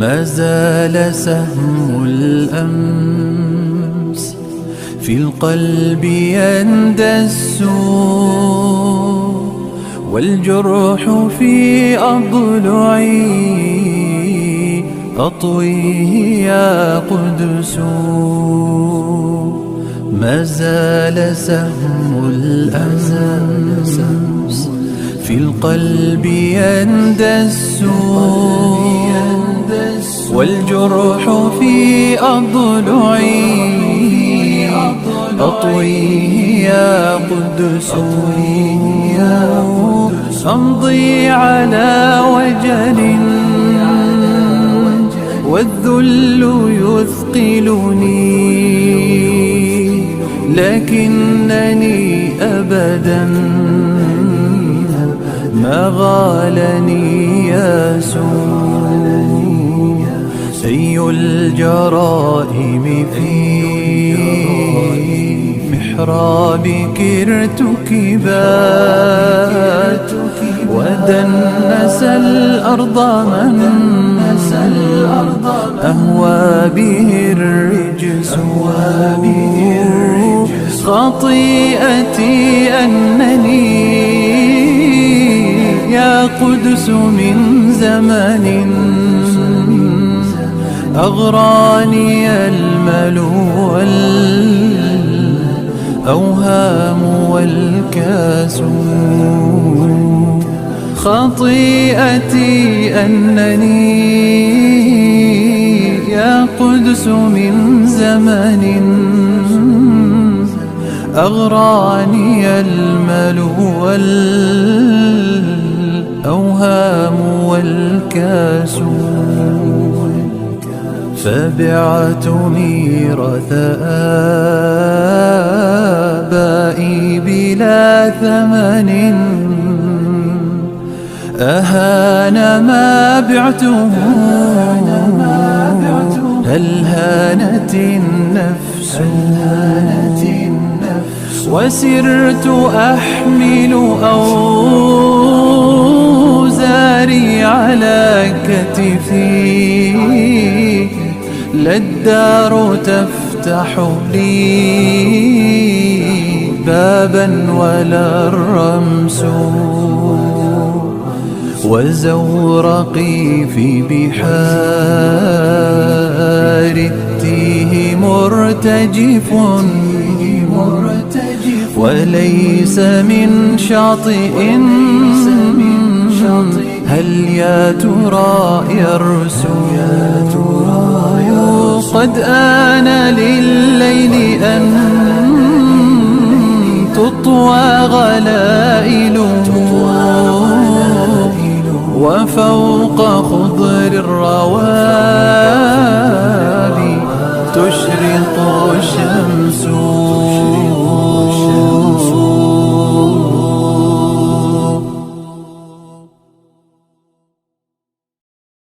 ما زال سهم الأمس في القلب يندس، والجرح في أضلعي أطويه يا قدس. ما زال سهم الأمس في القلب يندس، والجرح في أضلعي أطويه يا قدس. أمضي على وجل والذل يثقلني، لكنني أبدا ما غالني ياس. أي الجرائم في محرابك ارتكبات، ودنس الأرض من أهوى به الرجس. خطيئتي أنني يا قدس من زمن أغراني المل والأوهام والكاس. خطيئتي أنني يا قدس من زمن أغراني المل والأوهام والكاس. فبعت ميراث آبائي بلا ثمن، أهان ما بعته هل هانت النفس. وسرت أحمل أوزاري على كتفي، لا الدار تفتح لي بابا ولا الرمس. وزورقي في بحار التيه مرتجف، وليس من شاطئ هل يا ترى يرسو. قد آن لليل أن تطوى غلائله، وفوق خضر الروابي تشرق الشمس.